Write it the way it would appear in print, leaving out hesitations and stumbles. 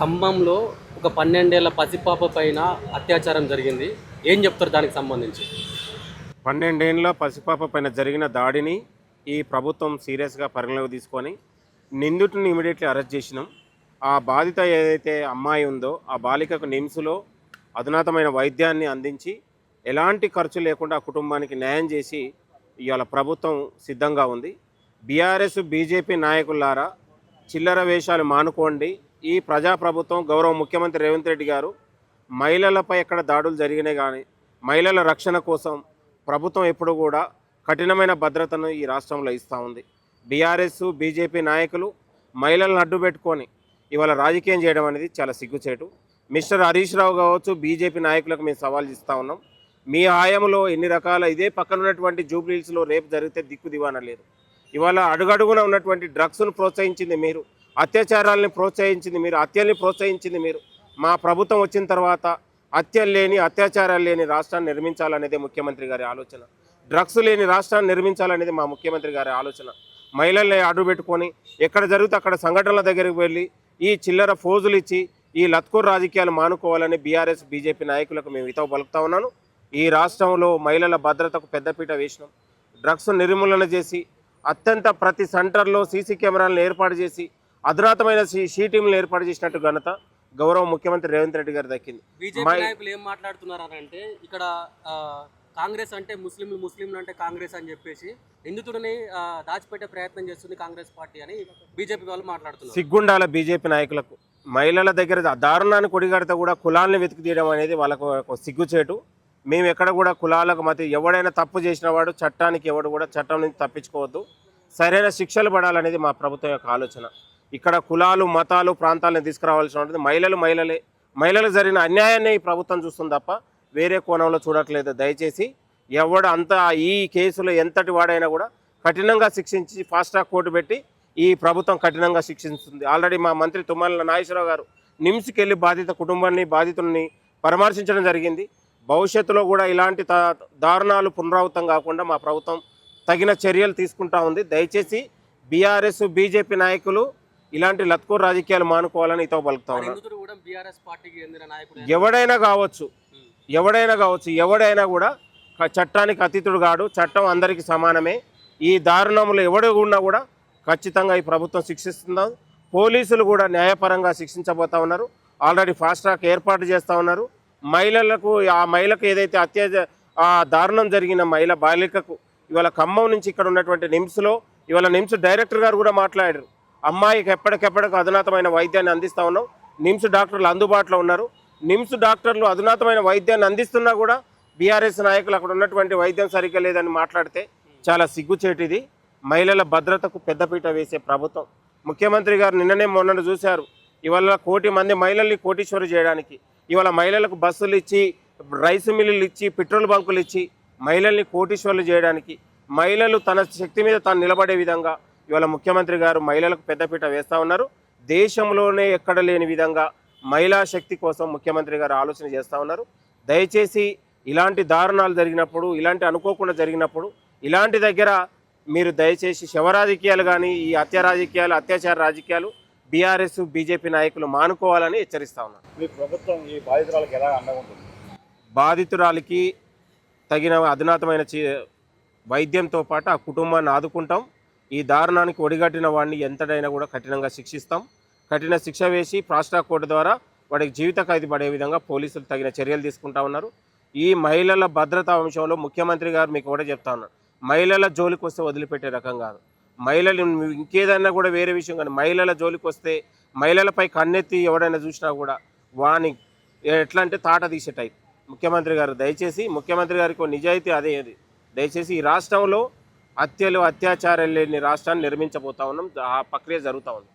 ఖమ్మంలో ఒక 12 ఏళ్ల పసిపాప పైన అత్యాచారం జరిగింది. ఏం చెప్తారు దానికి సంబంధించి? 12 ఏళ్ల పసిపాప పైన జరిగిన దాడిని ఈ ప్రభుత్వం సీరియస్‌గా పరిగణలోకి తీసుకొని నిందితుడిని ఇమ్మీడియేట్‌లీ అరెస్ట్ చేసినాం. ఆ బాధిత ఏదైతే అమ్మాయి ఉందో ఆ బాలికకు నిమ్స్‌లో అధునాతమైన వైద్యాన్ని అందించి ఎలాంటి ఖర్చు లేకుండా ఆ కుటుంబానికి న్యాయం చేసి ఇవాళ ప్రభుత్వం సిద్ధంగా ఉంది. బీఆర్ఎస్, బీజేపీ నాయకులారా చిల్లర వేషాలు మానుకోండి. ఈ ప్రజాప్రభుత్వం గౌరవ ముఖ్యమంత్రి రేవంత్ రెడ్డి గారు మహిళలపై ఎక్కడ దాడులు జరిగినాయి కానీ మహిళల రక్షణ కోసం ప్రభుత్వం ఎప్పుడు కూడా కఠినమైన భద్రతను ఈ రాష్ట్రంలో ఇస్తూ ఉంది. బీఆర్ఎస్, బీజేపీ నాయకులు మహిళలను అడ్డుపెట్టుకొని ఇవాళ రాజకీయం చేయడం అనేది చాలా సిగ్గుచేటు. మిస్టర్ హరీష్ రావు కావచ్చు, బీజేపీ నాయకులకు మేము సవాల్ ఇస్తూ ఉన్నాం. మీ హాయంలో ఎన్ని రకాల ఇదే పక్కన ఉన్నటువంటి జూబ్లీహిల్స్లో రేపు జరిగితే దిక్కు దివాన లేదు. ఇవాళ అడుగడుగున ఉన్నటువంటి డ్రగ్స్ను ప్రోత్సహించింది మీరు, అత్యాచారాలని ప్రోత్సహించింది మీరు, హత్యల్ని ప్రోత్సహించింది మీరు. మా ప్రభుత్వం వచ్చిన తర్వాత హత్యలు లేని, అత్యాచారాలు లేని రాష్ట్రాన్ని నిర్మించాలనేదే ముఖ్యమంత్రి గారి ఆలోచన. డ్రగ్స్ లేని రాష్ట్రాన్ని నిర్మించాలనేది మా ముఖ్యమంత్రి గారి ఆలోచన. మహిళల్ని అడ్డుపెట్టుకొని ఎక్కడ జరిగితే అక్కడ సంఘటనల దగ్గరికి వెళ్ళి ఈ చిల్లర ఫోజులు ఇచ్చి ఈ లత్కూర్ రాజకీయాలు మానుకోవాలని బీఆర్ఎస్, బీజేపీ నాయకులకు మేము హితవు పలుకుతా ఉన్నాను. ఈ రాష్ట్రంలో మహిళల భద్రతకు పెద్దపీట వేసినాం. డ్రగ్స్ నిర్మూలన చేసి అత్యంత ప్రతి సెంటర్లో సీసీ కెమెరాలను ఏర్పాటు చేసి అధునాతమైన షీ టీంలను ఏర్పాటు చేసినట్టు ఘనత గౌరవ ముఖ్యమంత్రి రేవంత్ రెడ్డి గారు దక్కింది. బీజేపీ నాయకులు ఏం మాట్లాడుతున్నారంటే ఇక్కడ కాంగ్రెస్ అంటే ముస్లింలు అంటే కాంగ్రెస్ అని చెప్పేసి నిందితుడిని దాచిపెట్టే ప్రయత్నం చేస్తుంది కాంగ్రెస్ పార్టీ అని బీజేపీ వాళ్ళు మాట్లాడుతున్నారు. సిగ్గుండాల బీజేపీ నాయకులకు. మహిళల దగ్గర దారుణాన్ని కొడిగడితే కూడా కులాలను వెతికి తీయడం అనేది వాళ్ళకు సిగ్గుచేటు. మేము ఎక్కడ కూడా కులాలకు మధ్య ఎవడైనా తప్పు చేసిన వాడు చట్టానికి ఎవడు కూడా చట్టం నుంచి తప్పించుకోవద్దు, సరైన శిక్షలు పడాలనేది మా ప్రభుత్వం యొక్క ఆలోచన. ఇక్కడ కులాలు, మతాలు, ప్రాంతాలను తీసుకురావాల్సిన మహిళలకు జరిగిన అన్యాయాన్ని ఈ ప్రభుత్వం చూస్తుంది తప్ప వేరే కోణంలో చూడట్లేదు. దయచేసి ఎవడు అంతా ఈ కేసులో ఎంతటి వాడైనా కూడా కఠినంగా శిక్షించి ఫాస్ట్ ట్రాక్ కోర్టు పెట్టి ఈ ప్రభుత్వం కఠినంగా శిక్షిస్తుంది. ఆల్రెడీ మా మంత్రి తుమ్మల నాగేశ్వరరావు గారు నిమ్స్కి వెళ్ళి బాధితుల్ని పరామర్శించడం జరిగింది. భవిష్యత్తులో కూడా ఇలాంటి దారుణాలు పునరావృతం కాకుండా మా ప్రభుత్వం తగిన చర్యలు తీసుకుంటా ఉంది. దయచేసి బీఆర్ఎస్, బీజేపీ నాయకులు ఇలాంటి లత్కూర్ రాజకీయాలు మానుకోవాలని ఇతో పలుకుతా ఉన్నారు. ఎవడైనా కావచ్చు, ఎవడైనా కూడా చట్టానికి అతీతుడు కాడు. చట్టం అందరికీ సమానమే. ఈ దారుణంలో ఎవడు ఉన్నా కూడా ఖచ్చితంగా ఈ ప్రభుత్వం శిక్షిస్తుందా. పోలీసులు కూడా న్యాయపరంగా శిక్షించబోతా ఉన్నారు. ఆల్రెడీ ఫాస్ట్ ట్రాక్ ఏర్పాటు చేస్తూ ఉన్నారు. ఆ మహిళకు ఏదైతే దారుణం జరిగిన మహిళ బాలికకు ఇవాళ ఖమ్మం నుంచి ఇక్కడ ఉన్నటువంటి నిమ్స్లో ఇవాళ నిమ్స్ డైరెక్టర్ గారు కూడా మాట్లాడారు. అమ్మాయికి ఎప్పటికెప్పటికి అధునాతమైన వైద్యాన్ని అందిస్తూ ఉన్నాం. నిమ్స్ డాక్టర్లు అందుబాటులో ఉన్నారు. నిమ్స్ డాక్టర్లు అధునాతమైన వైద్యాన్ని అందిస్తున్నా కూడా బీఆర్ఎస్ నాయకులు అక్కడ ఉన్నటువంటి వైద్యం సరిగ్గా లేదని మాట్లాడితే చాలా సిగ్గుచేటిది. మహిళల భద్రతకు పెద్దపీట వేసే ప్రభుత్వం. ముఖ్యమంత్రి గారు మొన్న చూశారు. ఇవాళ 1 కోటి మంది మహిళల్ని కోటీశ్వరి చేయడానికి, ఇవాళ మహిళలకు బస్సులు ఇచ్చి, రైస్ మిల్లులు ఇచ్చి, పెట్రోల్ బంకులు ఇచ్చి మహిళల్ని కోటీశ్వర్లు చేయడానికి, మహిళలు తన శక్తి మీద తాను నిలబడే విధంగా ఇవాళ ముఖ్యమంత్రి గారు మహిళలకు పెద్దపీట వేస్తూ ఉన్నారు. దేశంలోనే ఎక్కడ లేని విధంగా మహిళా శక్తి కోసం ముఖ్యమంత్రి గారు ఆలోచన చేస్తూ ఉన్నారు. దయచేసి ఇలాంటి దారుణాలు జరిగినప్పుడు, ఇలాంటి అనుకోకుండా జరిగినప్పుడు ఇలాంటి దగ్గర మీరు దయచేసి శవ రాజకీయాలు కానీ ఈ అత్యాచార రాజకీయాలు బీఆర్ఎస్, బీజేపీ నాయకులు మానుకోవాలని హెచ్చరిస్తా ఉన్నారు. మీ ప్రభుత్వం ఈ బాధితురాలకు ఎలా అండగా ఉంటుంది? బాధితురాలికి తగిన అధునాతమైన వైద్యంతో పాటు ఆ కుటుంబాన్ని ఆదుకుంటాం. ఈ దారుణానికి ఒడిగట్టిన వాడిని ఎంతడైనా కూడా కఠినంగా శిక్షిస్తాం. కఠిన శిక్ష వేసి ఫాస్ట్ ట్రాక్ కోర్టు ద్వారా వాడికి జీవిత ఖైదు పడే విధంగా పోలీసులు తగిన చర్యలు తీసుకుంటా ఉన్నారు. ఈ మహిళల భద్రతా అంశంలో ముఖ్యమంత్రి గారు మీకు కూడా చెప్తా ఉన్నారు, మహిళల జోలికి వస్తే వదిలిపెట్టే రకం కాదు. మహిళలు ఇంకేదైనా కూడా వేరే విషయం కానీ మహిళల జోలికి వస్తే, మహిళలపై కన్నెత్తి ఎవడైనా చూసినా కూడా వాని ఎట్లా అంటే తాట తీసే టైప్. ముఖ్యమంత్రి గారు దయచేసి, ముఖ్యమంత్రి గారికి నిజాయితీ అదే దయచేసి ఈ రాష్ట్రంలో అత్యాచారాలు లేని రాష్ట్రాన్ని నిర్మించబోతా ఉన్నాం. ఆ ప్రక్రియ జరుగుతూ ఉంది.